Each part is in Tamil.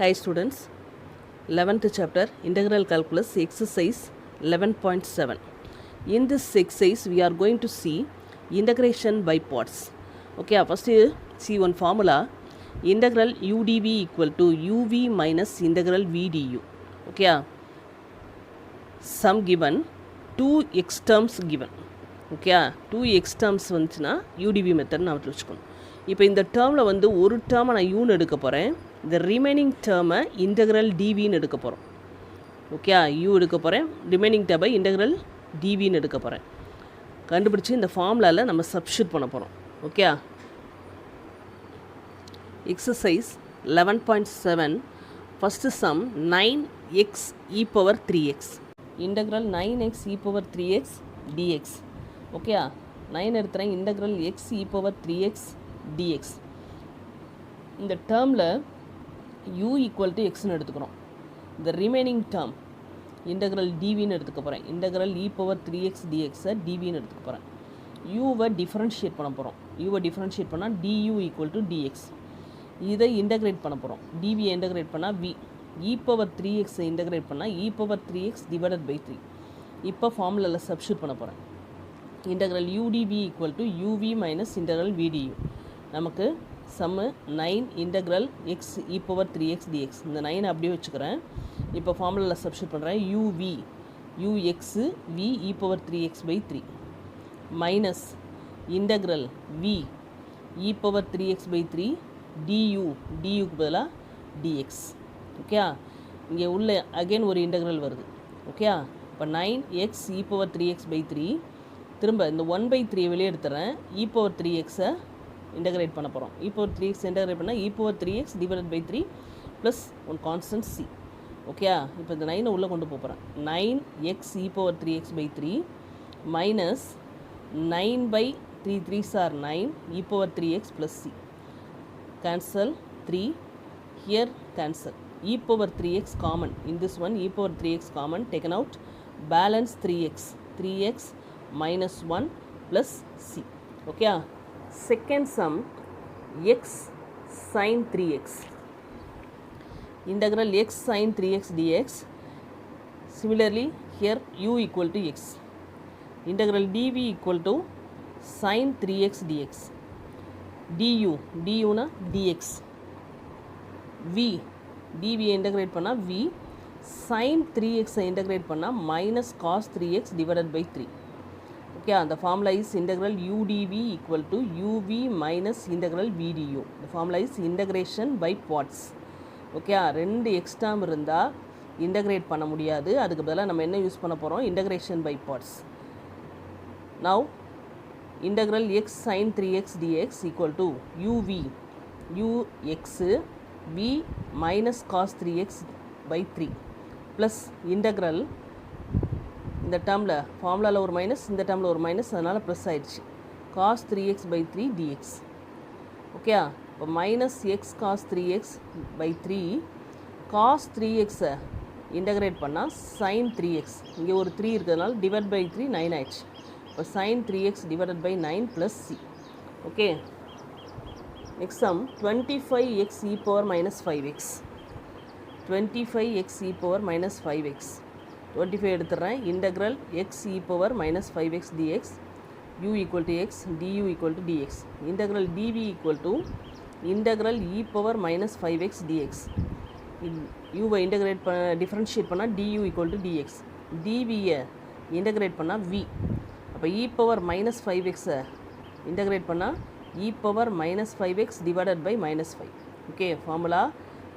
Hi students, 11th chapter Integral Calculus exercise 11.7. In this exercise we are going to see integration by parts. Okay, first see one formula, integral udv equal to uv minus integral vdu. Okay, sum given, 2x terms given. Okay 2x terms வந்துச்சுன்னா யூடிவி மெத்தட் நான் வச்சுக்கணும். இப்போ இந்த டேர்மில் வந்து ஒரு டேர்மை நான் யூன்னு எடுக்க போகிறேன், இந்த ரிமைனிங் டேர்மை இன்டெக்ரல் டிவின்னு எடுக்க போகிறோம். ஓகே யூ எடுக்க போகிறேன், ரிமைனிங் டேர்மை இன்டெக்ரல் டிவின்னு எடுக்க போகிறேன். கண்டுபிடிச்சி இந்த ஃபார்முலாவில் நம்ம சப்ஸ்டியூட் பண்ண போகிறோம். Okay exercise 11.7 first sum 9x e power 3x integral 9x e power 3x dx. Okay 9 எடுத்துகிறேன், integral x e power 3x dx. இந்த டேர்மில் u ஈக்குவல் டு எக்ஸ்னு எடுத்துக்கிறோம். இந்த ரிமைனிங் டேர்ம் இன்டெக்ரல் டிவின்னு எடுத்துக்க போகிறேன். இன்டெக்ரல் இ பவர் 3x dxை டிவின்னு எடுத்துக்க போகிறேன். யூவை டிஃப்ரென்ஷியேட் பண்ண போகிறோம். யூவை டிஃப்ரென்ஷியேட் பண்ணால் du ஈக்குவல் டு dx. இதை இன்டெக்ரேட் பண்ண போகிறோம். டிவியை இன்டெக்ரேட் பண்ணால் v, இ பவர் 3xை இன்டெக்ரேட் பண்ணால் e power 3x divided by 3. இப்போ ஃபார்முலாவில் சப்ஸ்டியூட் பண்ண போகிறேன். Integral udv equal to uv minus integral vdu. நமக்கு சம்மு 9 integral x e power 3x dx. இந்த 9 அப்படியே வச்சுக்கிறேன். இப்போ ஃபார்முலாவில் சப்ஸ்டியூட் பண்ணுறேன். uv ux v e power 3x by 3 minus integral v e power 3x by 3 du, duக்கு பதிலாக dx. ஓகே இங்கே உள்ள அகெயின் ஒரு இன்டெக்ரல் வருது. ஓகே இப்போ 9x e power 3x by 3, திரும்ப இந்த 1/3 வெளியே எடுத்துறேன், இ பவர் 3xை இன்டெகிரேட் பண்ண போகிறோம். இ பவர் 3x இன்டெகிரேட் பண்ணால் e power 3x divided by 3 plus one constant c. Okay இப்போ இந்த 9 உள்ளே கொண்டு போகிறேன். 9x e power 3x by 3 minus 9/3 3s are 9 e power 3x plus c. cancel 3 here, cancel e power 3x common, in this one e power 3x common, taken out, balance 3x minus 1 plus c. Okay, second sum x sin 3x integral x sin 3x dx. Similarly here u equal to x, integral dv equal to sin 3x dx, du na dx, v dv integrate பண்ணா v, sin 3x integrate பண்ணா minus cos 3x divided by 3. Okay, the formula is integral udv equal to uv minus integral vdu. The formula is integration by parts. Okay, ரெண்டு x term இருந்தால் integrate பண்ண முடியாது. அதுக்கு பதிலாக நம்ம என்ன யூஸ் பண்ண போகிறோம், integration by parts. Now integral x sin 3x dx equal to uv ux v minus cos 3x by 3 plus integral, இந்த டேர்மில் ஃபார்முலாவில் ஒரு மைனஸ், இந்த டேர்மில் ஒரு மைனஸ், அதனால் ப்ளஸ் ஆயிடுச்சு, cos 3x by 3 dx. Okay இப்போ minus x cos 3x by 3, cos 3xை இன்டகிரேட் பண்ணால் sin 3x, இங்கே ஒரு 3 இருக்கிறதுனால டிவைட் பை 3 9 ஆயிடுச்சு. இப்போ sin 3x divided by 9 plus c. Okay next sum 25x e power minus 5x, 25x e power minus 5x, 25 எடுத்துறேன், integral x e power minus 5x dx, u equal to x, du equal to dx, integral dv equal to integral e power minus 5x dx. u why integrate differentiate பண்ணால் du equal to dx, dv-யை integrate பண்ணால் v, அப்போ e power minus 5x-ஐ integrate பண்ணால் e power minus 5x divided by minus 5. Okay, formula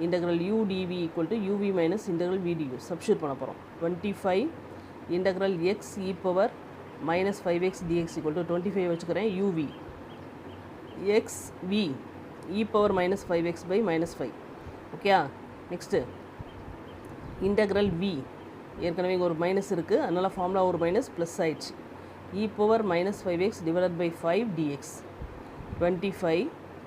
integral u dv equal to uv minus integral vdu. Substitute பண்ண போகிறோம். 25 integral x e power minus 5x dx equal to 25 வச்சுக்கிறேன், uv x v e power minus 5x by minus 5. Okay next integral v, ஏற்கனவே ஒரு மைனஸ் இருக்குது, அதனால் ஃபார்முலா ஒரு மைனஸ் ப்ளஸ் ஆயிடுச்சு, e power minus 5x divided by 5 dx. 25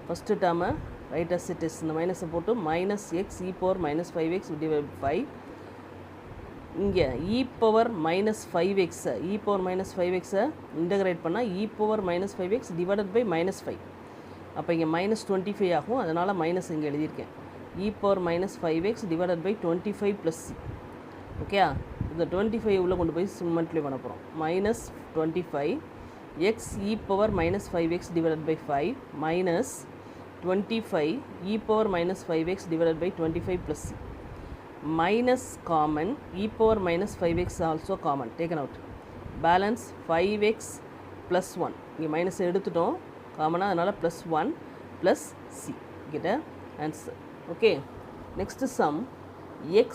first டேர்மை ரைட் அஸ் இட் இஸ், இந்த மைனஸை போட்டு minus x e power minus 5x divide by 5. இங்கே இ பவர் மைனஸ் 5xை இ பவர் மைனஸ் 5xை இன்டகிரேட் பண்ணால் e power minus 5x divided by minus 5. அப்போ இங்கே -25 ஆகும், அதனால் மைனஸ் இங்கே எழுதியிருக்கேன். e power minus 5x divided by 25 plus c. Okay, இந்த 25 உள்ள கொண்டு போய் சிம்மண்ட்லி பண்ண போகிறோம். Minus 25 x e power minus 5x divided by 5 minus 25 e power minus 5x divided by 25 plus c. Minus common, e power minus 5x also common, taken out. Balance 5x plus 1. இங்கே மைனஸ் எடுத்துட்டோம் காமனாக, அதனால் plus 1 plus c. Get a answer. Okay, next sum x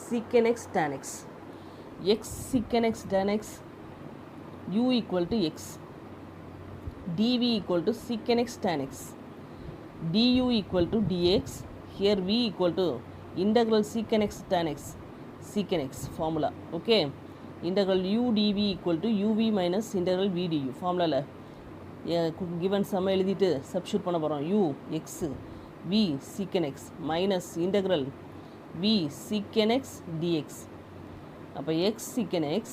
secant x tan x. X secant x tan x, u equal to x, dv equal to secant x tan x, du equal to dx. Here v equal to integral secant x tan x, secant x formula. Okay, integral u dv equal to uv minus integral v du formula. given sum எழுதிட்டு substitute பண்ண போகிறோம். u x v secant x minus integral v secant x dx. அப்போ x secant x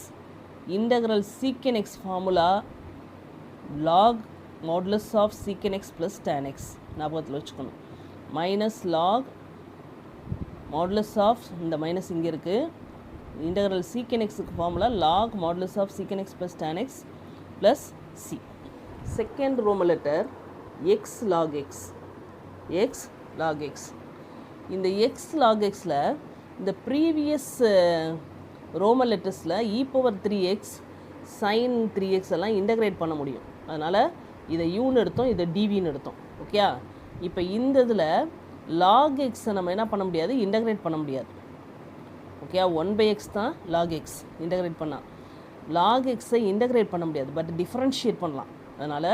integral secant x formula log modulus of secant x plus tan x ஞாபகத்தில் வச்சுக்கணும். மைனஸ் லாக் மாடுலஸ் ஆஃப், இந்த மைனஸ் இங்கே இருக்குது, இன்டெக்ரல் சீக்கன் எக்ஸுக்கு formula log modulus of secant x plus tan x plus c. Second Roman letter x log x, x log x. இந்த எக்ஸ் லாக் எக்ஸில் இந்த ப்ரீவியஸ் ரோமன் லெட்டர்ஸில் e power 3x sine 3x எல்லாம் இன்டகிரேட் பண்ண முடியும். அதனால் இதை யூன்னு எடுத்தோம், இதை டிவின்னு எடுத்தோம். ஓகே, இப்போ இந்த இதில் லாக் எக்ஸை நம்ம என்ன பண்ண முடியாது, இன்டகிரேட் பண்ண முடியாது. ஓகே, 1/x தான் லாக் எக்ஸ் இன்டகிரேட் பண்ணால். லாக் எக்ஸை இன்டகிரேட் பண்ண முடியாது, பட் டிஃப்ரென்ஷியேட் பண்ணலாம். அதனால்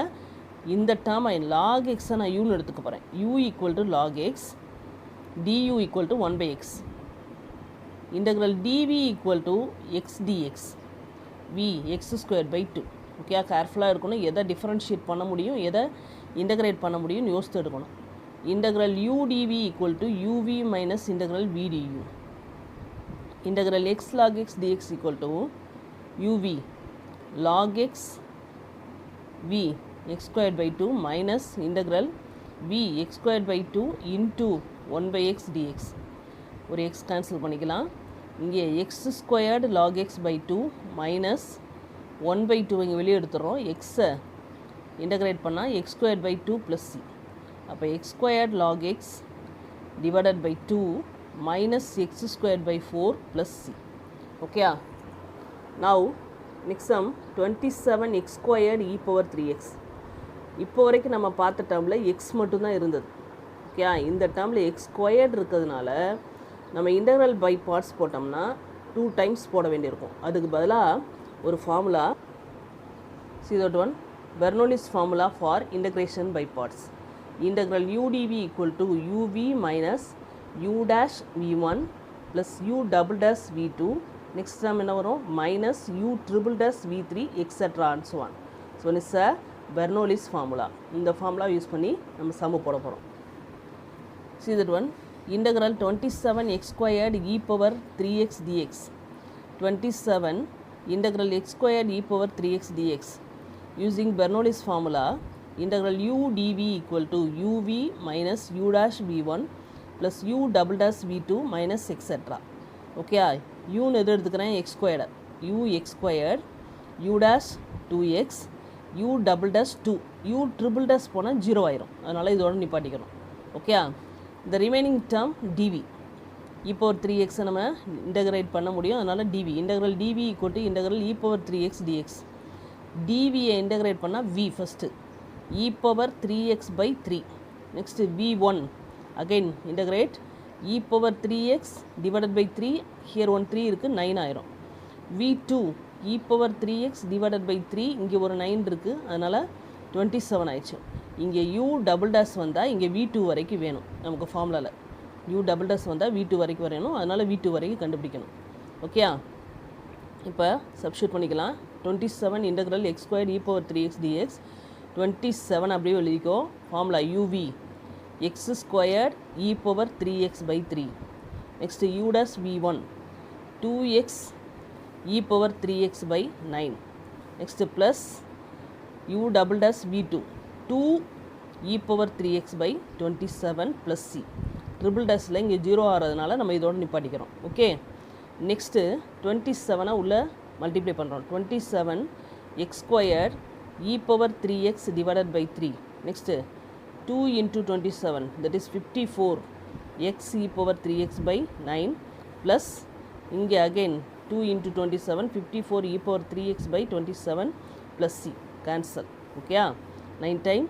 இந்த டேர்மை லாக் எக்ஸை நான் யூன்னு எடுத்துக்க போகிறேன். U equal to log x, du equal to 1/x. Integral dv equal to x dx, v x square by 2. Okay, கேர்ஃபுல்லாக இருக்கணும். எதை டிஃப்ரென்ஷியேட் பண்ண முடியும், எதை இன்டகிரேட் பண்ண முடியும்னு யோசித்து எடுக்கணும். integral u dv equal to uv minus integral v du. Integral x log x dx equal to uv log x v x squared by 2 minus integral v x squared by 2 into 1/x dx. ஒரு x cancel பண்ணிக்கலாம். இங்கே x squared log x by 2 minus 1/2 இங்கே வெளியே எடுத்துகிறோம். x இன்டகிரேட் பண்ணால் x squared by 2 plus c. அப்போ x squared log x divided by 2 minus x squared by 4 plus c. Okay, now next sum 27x squared e power 3x. இப்போ வரைக்கும் நம்ம பார்த்த டேர்மில் x மட்டும்தான் இருந்தது. ஓகே, இந்த டேர்மில் x ஸ்கொயர்டு இருக்கிறதுனால நம்ம இன்டெக்ரல் பை பார்ட்ஸ் போட்டோம்னா 2 times போட வேண்டியிருக்கும். அதுக்கு பதிலாக ஒரு formula, see that one, Bernoulli's formula for integration by parts. Integral u dv equal to uv minus u dash v1 plus u double dash v2. Next term என்ன வரும், minus u triple dash v3 etc. and so on. So this is a Bernoulli's formula. இந்த formula யூஸ் பண்ணி நம்ம சம் போட போகிறோம். See that one, integral 27x squared e power 3x dx. 27 integral x squared e power 3x dx. Using Bernoulli's formula, integral u dv equal to uv minus u dash v1 plus u double dash v2 minus etc. Okay, u எது எடுத்துக்கிறேன், x squared, u x squared, u dash 2x, u double dash 2, u triple dash போனால் 0 ஆயிரும். அதனால் இதோட நிப்பாட்டிக்கிறோம். Okay, the remaining term dv e power 3x நம்ம இன்டகிரேட் பண்ண முடியும். அதனால் dv, integral dv equal to integral e power 3x dx. dvயை இன்டகிரேட் பண்ணால் v first, e power 3x by 3. Next v1 again integrate e power 3x divided by 3. Here 1 3 இருக்குது, 9 ஆயிரும். v2 e power 3x divided by 3. இங்கே ஒரு 9 இருக்குது, அதனால் 27 ஆயிடுச்சு. இங்கே u டபுள் டேஷ் வந்தால் இங்கே v2 வரைக்கும் வேணும் நமக்கு ஃபார்முலாவில். u டபுள் டேஷ் வந்தால் v2 வரைக்கும் வரையணும், அதனால் v2 வரைக்கும் கண்டுபிடிக்கணும். ஓகே, இப்போ சப்ஸ்டியூட் பண்ணிக்கலாம். 27 integral x squared e power 3x dx. 27 அப்படியே எழுதிக்கோ. Formula uv x squared e power 3x by 3. Next u dash v1 2x e power 3x by 9. Next plus u double dash v2 2 e power 3x by 27 plus c. Triple டேஷில் இங்கே 0 ஆகிறதுனால நம்ம இதோட நிப்பாட்டிக்கிறோம். ஓகே, நெக்ஸ்ட்டு 27 உள்ள மல்டிப்ளை பண்ணுறோம். 27 x square e power 3x divided by 3. Next 2 into 27 that is 54 x e power 3x by 9 plus இங்கே again 2 into 27 54 e power 3x by 27 plus c cancel. ஓகேயா, 9 டைம்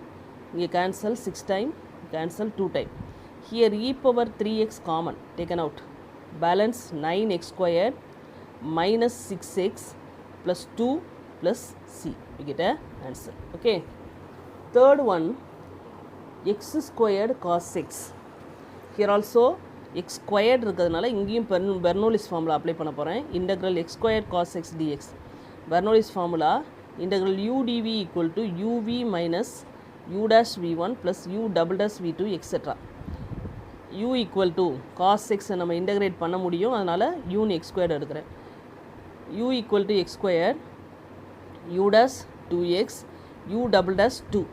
இங்கே cancel, 6 time cancel 2 time. Here e power 3x common taken out. Balance 9x squared minus 6x plus 2 plus c. We get a answer. Okay. Third one, x squared cos x. Here also x squared இருக்கிறதுனால இங்கேயும் பெர்னோலிஸ் ஃபார்முலா அப்ளை பண்ண போகிறேன். Integral x squared cos x dx. Bernoulli's formula integral u dv equal to uv minus u dash v1 plus u double dash v2 etc. u equal to cos x நம்ம இன்டெகிரேட் பண்ண முடியும், அதனால் u x squared எடுக்கிறேன். u equal to x squared u dash 2x u double dash 2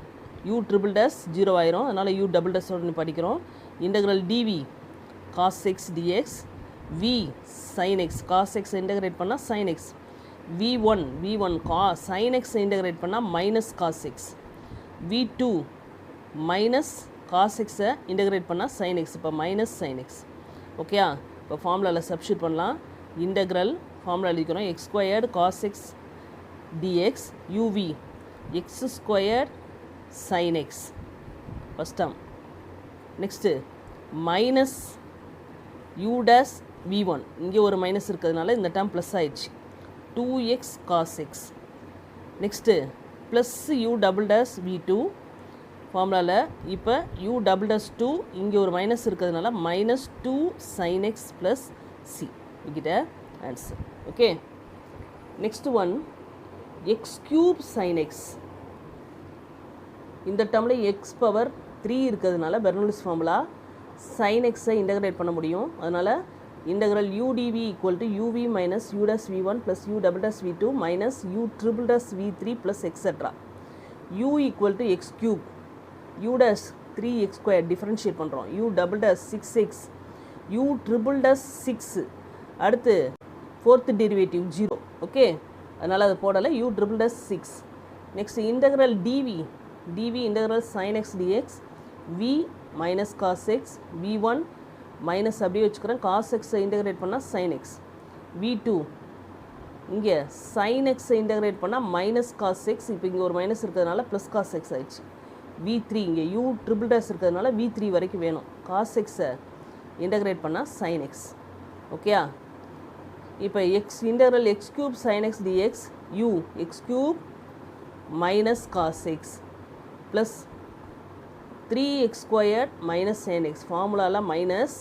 u triple dash 0 ஆயிரும், அதனால் u double dash ஓட படிக்கிறோம். Integral dv cos x dx v sin x cos x integrate பண்ணால் sin x v1 cos sin x integrate பண்ணால் minus cos x v2 minus cos x integrate பண்ணால் sin x, இப்போ மைனஸ் sin x. ஓகேயா, இப்போ ஃபார்முலாவில் சப்ஸ்டியூட் பண்ணலாம். இன்டெக்ரல் ஃபார்முலா எழுதிக்கிறோம். x squared cos x dx uv x squared sin x first term. Next minus u dash v1 இங்கே ஒரு மைனஸ் இருக்கிறதுனால இந்த டேர்ம் ப்ளஸ் ஆயிடுச்சு 2x cos x. Next plus u double dash v2 ஃபார்முலாவில் இப்போ u double dash 2 இங்கே ஒரு மைனஸ் இருக்கிறதுனால minus 2 sin x plus c. we get a answer. Okay, next one x cube sin x. இந்த டேர்மில் x பவர் 3 இருக்கிறதுனால பெர்னோலிஸ் ஃபார்முலா sin x-ஐ இன்டெகிரேட் பண்ண முடியும், அதனால் integral u dv equal to uv minus u dash v1 plus u double dash v2 minus u triple dash v3 plus etc. u equal to x cube u dash 3x square differentiate பண்ணுறோம். u double dash 6x u triple dash 6 அடுத்து fourth derivative 0. ஓகே, அதனால் அது போடலை, u triple dash 6. Next integral dv integral sin x dx v minus cos x v1 minus அப்படியே வச்சுக்கிறேன், cos x-ஐ இன்டெகிரேட் பண்ணால் sin x v2 இங்கே sin x-ஐ இன்டெகிரேட் பண்ணால் மைனஸ் cos x, இப்போ இங்கே ஒரு மைனஸ் இருக்கிறதுனால ப்ளஸ் cos x ஆயிடுச்சு. v3 இங்கே u triple dash இருக்கிறதுனால v3 வரைக்கும் வேணும், cos x-ஐ இன்டெகிரேட் பண்ணால் sin x. ஓகேயா, இப்போ x integral x cube sin x dx u x cube minus cos x plus 3x squared minus sin x. ஃபார்முலாவில் மைனஸ்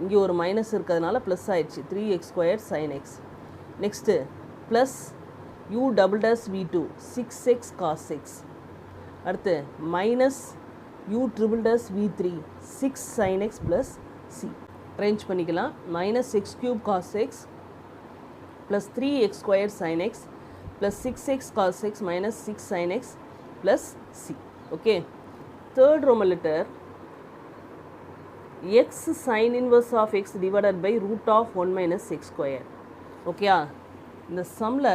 இங்கே ஒரு மைனஸ் இருக்கிறதுனால ப்ளஸ் ஆயிடுச்சு 3x squared sin x. Next plus u double dash v2 6x cos x. அடுத்து minus u triple dash v3 6 sin x plus c. Arrange பண்ணிக்கலாம். Minus x cube cos x plus 3x squared sin x plus 6x cos x minus 6 sin x plus c. Okay, third Roman letter x sin inverse of x divided by root of 1 minus x square. ஓகேயா, இந்த சம்மில்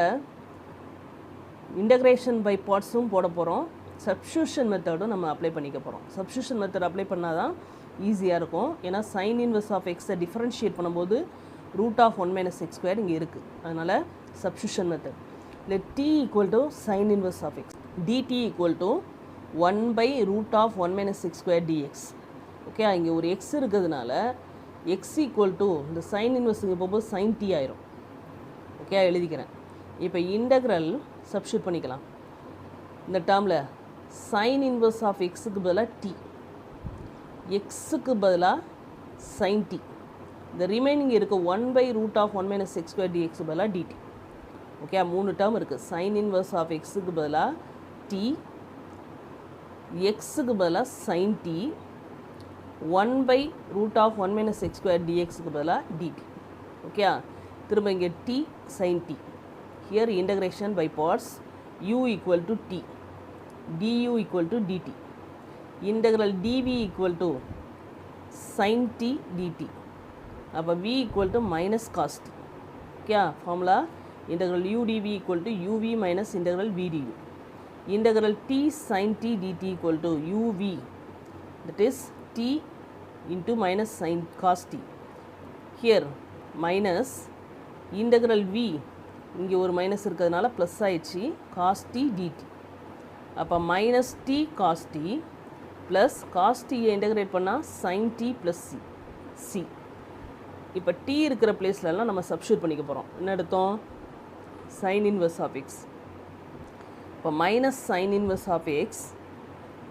இன்டகிரேஷன் பை பார்ட்ஸும் போட போகிறோம், சப்ஸ்டியூஷன் மெத்தடும் நம்ம அப்ளை பண்ணிக்க போகிறோம். சப்ஸ்டியூஷன் மெத்தட் அப்ளை பண்ணால் தான் ஈஸியாக இருக்கும், ஏன்னா சைன் இன்வெர்ஸ் ஆஃப் எக்ஸை டிஃப்ரென்ஷியேட் பண்ணும்போது root of 1 minus x square இங்கே இருக்குது, அதனால் சப்ஸ்டியூஷன் மெத்தட். இல்லை t equal to sine inverse of x dt equal to 1 by root of 1 minus x square dx. ஓகே, இங்கே ஒரு x இருக்கிறதுனால x ஈக்குவல் டு இந்த சைன் இன்வெர்ஸ் இங்கே போகும்போது சைன் t ஆயிரும். ஓகே, எழுதிக்கிறேன். இப்போ இன்டகிரல் சப்ஸ்டியூட் பண்ணிக்கலாம். இந்த டேர்மில் சைன் இன்வெர்ஸ் ஆஃப் எக்ஸுக்கு பதிலாக t, எக்ஸுக்கு பதிலாக சைன் t, இந்த ரிமைனிங் இருக்க 1 by root of 1 minus x square dx பதிலாக dt. ஓகே, 3 டேர்ம் இருக்குது. சைன் இன்வெர்ஸ் ஆஃப் எக்ஸுக்கு பதிலாக t, எக்ஸுக்கு பதிலாக sine t, 1 by root of 1 minus x square dxக்கு பதிலாக dt. ஓகே, திரும்ப இங்கே t sin t. Here integration by parts, u equal to t, du equal to dt. Integral dv equal to sin t dt. அப்போ v equal to minus cos t. क्या formula integral u dv equal to uv minus integral v du. Integral t sin t dt equal to uv, that is t into minus sin cos t. Here minus integral v, இங்கே ஒரு மைனஸ் இருக்கிறதுனால ப்ளஸ் ஆயிடுச்சு, cos t dt. அப்போ minus t cos t plus cos t integrate பண்ணால் sin t ப்ளஸ் c. இப்போ t இருக்கிற பிளேஸ்லலாம் நம்ம சப்ஸ்டியூட் பண்ணிக்க போகிறோம். என்ன எடுத்தோம்? sin inverse of x. இப்போ minus sin inverse of x.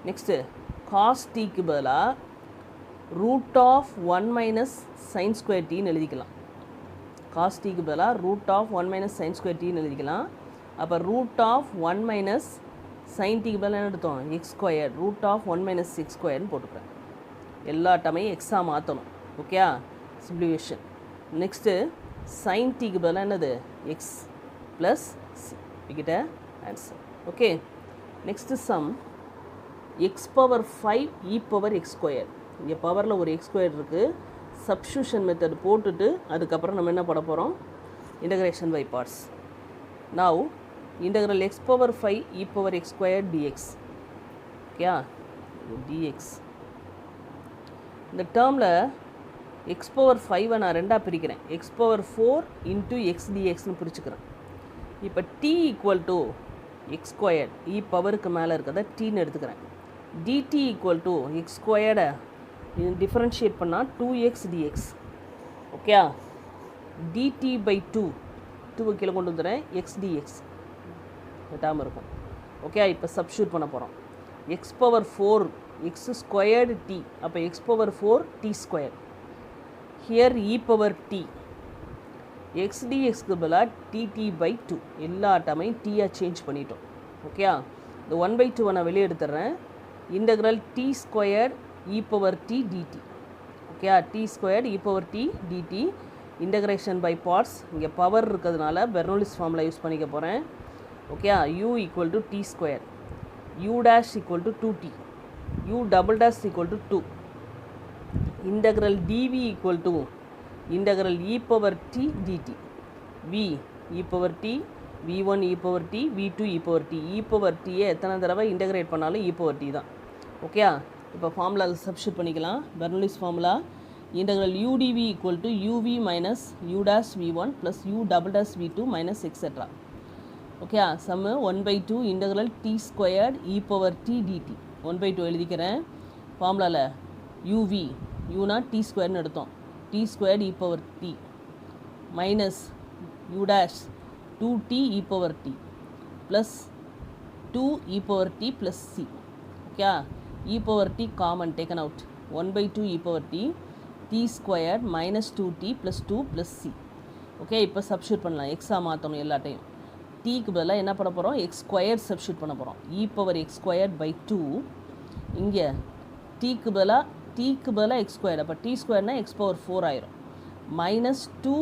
Next cos tக்கு பதிலாக root of 1 minus sin square tன்னு எழுதிக்கலாம். cos tக்கு பதிலாக root of 1 minus sin square tன்னு எழுதிக்கலாம். அப்போ ரூட் ஆஃப் 1 மைனஸ் sin tக்கு பதிலாக என்ன எடுத்தோம்? X square, root of 1 minus x ஸ்கொயர்னு போட்டுக்கிறேன். எல்லா டமையும் எக்ஸாக மாற்றணும். Okay, simplification. நெக்ஸ்ட்டு sin tக்கு பதிலாக என்னது? X plus c. கிட்ட answer. Okay, next some X power 5 e power x square. இங்கே பவரில் ஒரு எக்ஸ் ஸ்கொயர் இருக்குது. சப்ஸ்டியூஷன் மெத்தட் போட்டுட்டு அதுக்கப்புறம் நம்ம என்ன பண்ண போகிறோம்? Integration by parts. Now integral x power 5 e power x square dx. क्या dx இந்த டேர்மில் x power 5 நான் ரெண்டாக பிரிக்கிறேன். x power 4 into x dxன்னு பிரிச்சுக்கிறேன். இப்போ t equal to x squared e பவருக்கு மேலே இருக்கிறத tன்னு எடுத்துக்கிறேன். dt equal to x squared differentiate பண்ணால் 2x dx. Okay, dt by 2 கீழே கொண்டு வந்துடுறேன், x dx டேர்ம் இருக்கும். ஓகே, இப்போ சப்ஸ்டியூட் பண்ண போகிறோம். X power 4 x squared t. அப்போ x power 4 t square. Here e power t. X டிஎக்ஸ்க்கு பதிலாக டிடி பை 2. எல்லா டேர்மையும் டீயாக சேஞ்ச் பண்ணிட்டோம். ஓகே, இந்த 1/2 நான் வெளியே எடுத்துடுறேன். Integral t square e power t dt. Okay, t square e power t dt. Integration by parts. இங்கே பவர் இருக்கிறதுனால பெர்னோலிஸ் ஃபார்முலா யூஸ் பண்ணிக்க போகிறேன். ஓகே, u equal to t square, u dash equal to 2t, u double dash equal to 2. Integral dv equal to integral e power t dt. v e power t, v1 e power t, v2 e power t. e power t எத்தனை தடவை இன்டகிரேட் பண்ணாலும் e power t தான். ஓகே, இப்போ ஃபார்முலாவில் சப்ஸ்டியூட் பண்ணிக்கலாம். Bernoulli's formula integral u dv equal to uv minus u dash v1 plus u double dash v2 minus etc. Okay, sum 1/2 integral t squared e power t dt. 1/2 எழுதிக்கிறேன். ஃபார்முலாவில் யூவி, யூனா டி ஸ்கொயர்னு எடுத்தோம், t squared e power t minus u dash 2t e power t plus 2 e power t plus c. Okay, e power t common taken out. 1/2 e power t t squared minus 2t plus 2 plus c. Okay, இப்போ சப்ஸ்டியூட் பண்ணலாம். எக்ஸாக மாற்றணும் எல்லாட்டையும். டீக்கு பதிலாக என்ன பண்ண போகிறோம்? எக்ஸ் ஸ்கொயர் சப்ஸ்டியூட் பண்ண போகிறோம். E power x square by 2. இங்கே டீக்கு பதிலாக எக்ஸ் ஸ்கொயர். அப்போ டி ஸ்கொயர்னா எக்ஸ் பவர் 4 ஆயிரும். Minus 2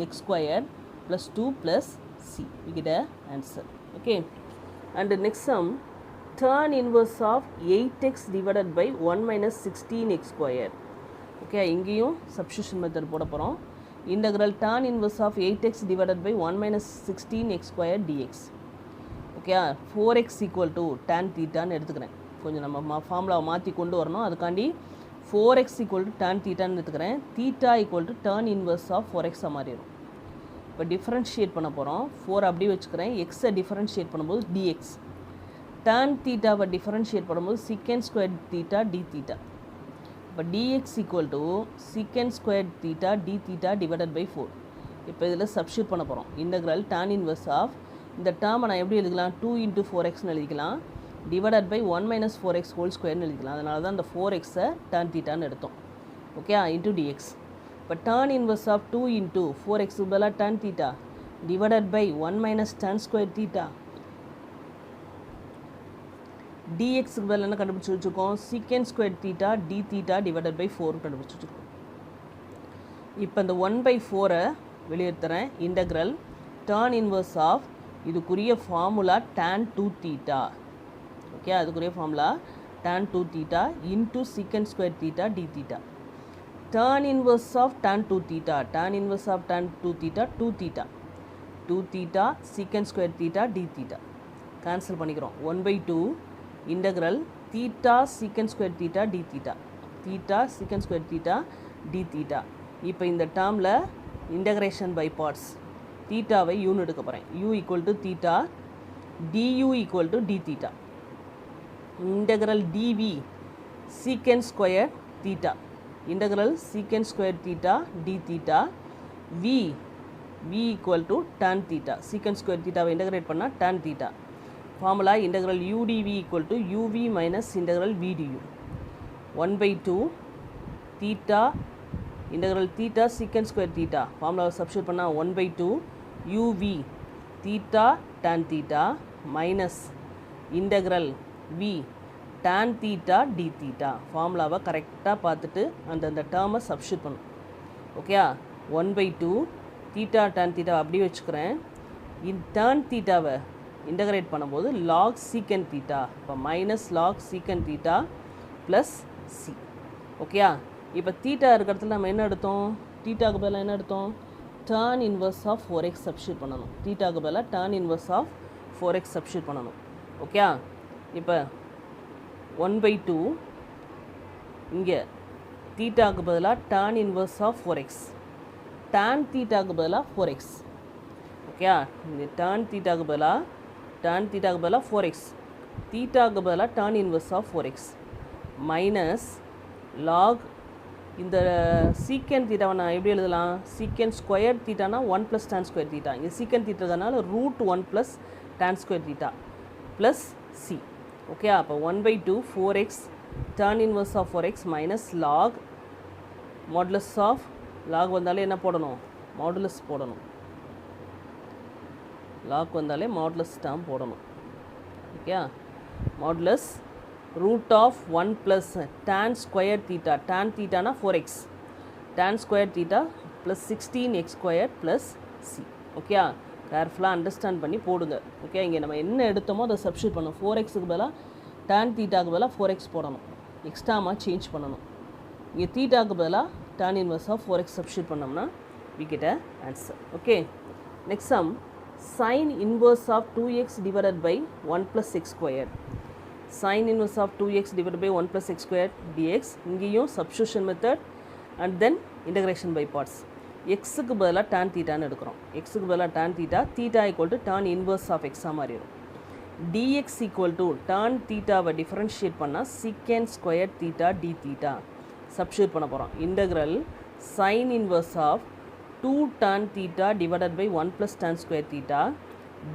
x square plus 2 plus c. We get answer. Okay, and next sum tan inverse of 8x divided by 1 minus 16x square. Okay, இங்கேயும் சப்ஸ்டியூஷன் மெத்தட் போட போகிறோம். integral tan inverse of 8x divided by 1 minus 16x square dx. Okay, 4x equal to tan thetaன்னு எடுத்துக்கிறேன். கொஞ்சம் நம்ம ஃபார்முலாவை மாற்றி கொண்டு வரணும். அதுக்காண்டி 4x equal to tan thetaன்னு எடுத்துக்கிறேன். theta equal to tan inverse of 4x மாறிடும். இப்போ டிஃப்ரென்ஷியேட் பண்ண போகிறோம். 4 அப்படி வச்சுக்கிறேன். எக்ஸை டிஃப்ரென்ஷியேட் பண்ணும்போது dx. tan thetaவை டிஃப்ரென்ஷியேட் பண்ணும்போது secant square theta d theta. இப்போ dx equal to secant squared theta d theta divided by 4. இப்போ இதில் சப்ஸ்டியூட் பண்ண போகிறோம். இன்டகிரல் tan inverse ஆஃப் இந்த டேர்மை நான் எப்படி எழுதிக்கலாம்? 2 into 4xன்னு எழுதிக்கலாம். Divided by 1 minus 4x whole ஸ்கொயர்னு எழுதிக்கலாம். அதனால தான் இந்த 4xை tan thetaன்னு எடுத்தோம். Okay, into dx. இப்போ tan inverse of 2 into 4x பதிலாக tan theta divided by 1 minus tan square theta. dxக்கு பதில் என்ன கண்டுபிடிச்சி வச்சுருக்கோம்? secant squared theta d theta divided by 4 கண்டுபிடிச்சி வச்சுருக்கோம். இப்போ இந்த 1/4 வெளியேற்றுறேன். இன்டகிரல் tan inverse ஆஃப் இதுக்குரிய ஃபார்முலா tan 2 theta. ஓகே, அதுக்குரிய formula tan 2 theta into secant squared theta d theta. tan inverse of tan 2 theta, tan inverse of tan 2 theta, 2 theta, 2 theta secant square theta d theta. Cancel பண்ணிக்கிறோம். 1/2 integral theta secant square theta d theta, theta secant square theta d theta. இப்போ இந்த டேர்மில் இன்டகிரேஷன் பை பார்ட்ஸ் தீட்டாவை யூன்னு எடுக்க போகிறேன். u equal to theta, du equal to d theta. Integral dv secant square theta, integral secant square theta d theta, v equal to tan theta, secant square theta why integrate பண்ணால் tan theta. Formula integral udv equal to uv minus integral vdu. 1/2 theta integral theta secant square theta, ஃபார்முலாவை சப்ஸ்டியூட் பண்ணால் 1/2 uv theta tan theta minus integral v tan theta d theta. ஃபார்முலாவை கரெக்டாக பார்த்துட்டு அந்த டேர்மை சப்ஸ்டியூட் பண்ணும். ஓகே, 1/2 theta tan theta அப்படியே வச்சுக்கிறேன். tan thetaவை இன்டகிரேட் பண்ணும்போது log secant theta, இப்போ minus log secant theta plus c. ஓகேயா, இப்போ தீட்டா இருக்கிறதுல நம்ம என்ன எடுத்தோம், தீட்டாக்கு பதிலாக என்ன எடுத்தோம், tan inverse of 4x substitute பண்ணணும். தீட்டாக்கு பதிலாக tan inverse of 4x substitute பண்ணணும். ஓகேயா, இப்போ 1/2 இங்கே தீட்டாக்கு பதிலாக tan inverse of 4x, tan தீட்டாக்கு பதிலாக 4x. ஓகேயா, இந்த tan தீட்டாக்கு பதிலாக 4x, தீட்டாக்கு பதிலாக tan inverse of 4x minus log இந்த சீக்கன் தீட்டாவை நான் எப்படி எழுதலாம், சீக்கன் ஸ்கொயர் தீட்டானா 1 + tan ஸ்கொயர் தீட்டா, இங்கே சீக்கன் தீட்டானால √1 + tan square theta plus c. Okay, அப்போ 1/2 4x tan inverse of 4x minus log modulus of log வந்தாலே என்ன போடணும், மாடுலஸ் போடணும். log வந்தாலே மாடுலஸ் டேர்ம் போடணும். Okay, modulus root of 1 plus tan square theta, tan theta na 4x, tan square theta plus 16x square plus c. Okay, கேர்ஃபுல்லாக அண்டர்ஸ்டாண்ட் பண்ணி போடுங்க. ஓகே, இங்கே நம்ம என்ன எடுத்தோமோ அதை சப்ஸ்டியூட் பண்ணணும். 4xக்கு பதிலாக tan தீட்டாக்கு பதிலாக 4x போடணும், எக்ஸ்ட்ராமா சேஞ்ச் பண்ணணும். இங்கே தீட்டாக்கு பதிலாக tan inverse of 4x substitute பண்ணோம்னா we get a answer. Okay, next sum sin inverse of 2x divided by 1 plus x square, sin inverse of 2x divided by 1 plus x square dx. இங்கேயும் substitution method and then integration by parts. xக்கு பதிலாக tan தீட்டான்னு எடுக்கிறோம். xக்கு பதிலாக tan theta, theta equal to tan inverse of x மாறிடும். dx equal to tan தீட்டாவை டிஃபரன்ஷியேட் பண்ணால் secant square theta d theta substitute பண்ண போகிறோம். integral sin inverse of 2 tan theta divided by 1 plus tan square theta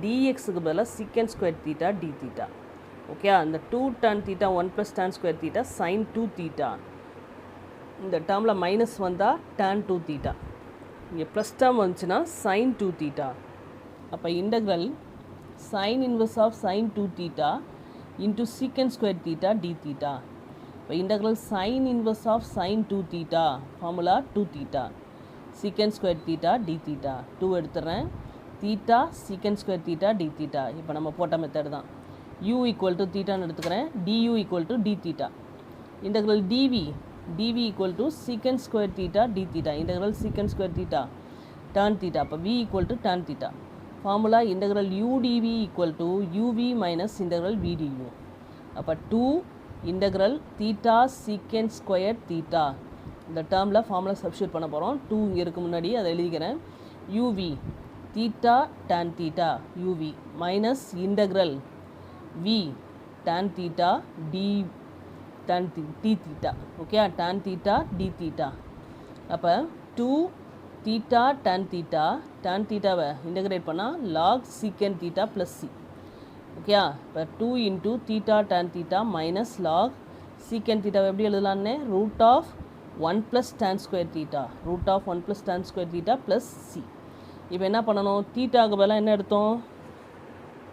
dxக்கு பதிலாக secant square theta d theta. Okay, அந்த 2 tan theta 1 plus tan square theta sin 2 theta, இந்த டேர்மில் மைனஸ் வந்தால் tan 2 theta, இங்கே ப்ளஸ் டேர்ம் வந்துச்சுன்னா sin 2 theta. அப்போ integral sin inverse of sin 2 theta into secant square theta d theta. இப்போ integral sin inverse of sin 2 theta, formula 2 theta, secant square theta d theta. 2 எடுத்துடுறேன், theta secant square theta d theta. இப்போ நம்ம போட்ட மெத்தட் தான். u equal to theta எடுத்துக்கிறேன், du equal to d theta. integral dv equal to secant square theta d theta, integral secant square theta tan theta. அப்போ v equal to tan theta. Formula integral udv equal to uv minus integral vdu. அப்போ 2 integral theta secant square theta, இந்த டேர்மில் ஃபார்முலா சப்ஸ்டியூட் பண்ண போகிறோம். 2 இங்கே இருக்கு, முன்னாடி அதை எழுதிக்கிறேன். uv theta tan theta uv minus integral v tan theta d tan d theta. Okay, tan theta d theta. அப்போ 2 theta tan theta, tan thetaவை இன்டகிரேட் பண்ணால் log secant theta plus c. Okay, இப்போ 2 into theta tan theta minus log secant theta எப்படி எழுதலான்னு, root of 1 plus tan square theta, root of 1 plus tan square theta plus c. இப்போ என்ன பண்ணணும், தீட்டாக்கு பதிலாக என்ன எடுத்தோம்,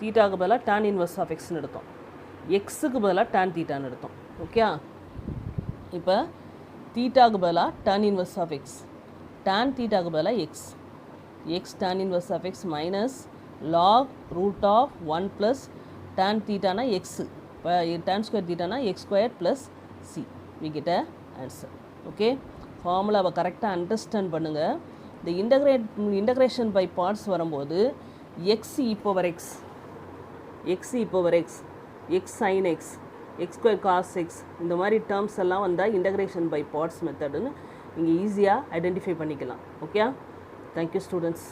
தீட்டாக்கு பதிலாக tan inverse of xன்னு எடுத்தோம், எக்ஸுக்கு பதிலாக tan தீட்டான்னு எடுத்தோம். ஓகே, இப்போ தீட்டாக்கு பதிலாக tan inverse of x, tan தீட்டாக்கு பதிலாக x tan inverse of x minus log root of 1 plus tan தீட்டானா x, இப்போ tan square தீட்டானா x square plus c. we get a answer. Okay, ஃபார்முலாவை கரெக்டாக அண்டர்ஸ்டாண்ட் பண்ணுங்கள். இந்த இன்டகிரேஷன் பை பார்ட்ஸ் வரும்போது x e power x, x e power x, x sine x, x square cos x, இந்த மாதிரி டேர்ம்ஸ் எல்லாம் வந்தால் இன்டகிரேஷன் பை பார்ட்ஸ் மெத்தடுன்னு நீங்கள் ஈஸியாக ஐடென்டிஃபை பண்ணிக்கலாம். Okay, thank you students.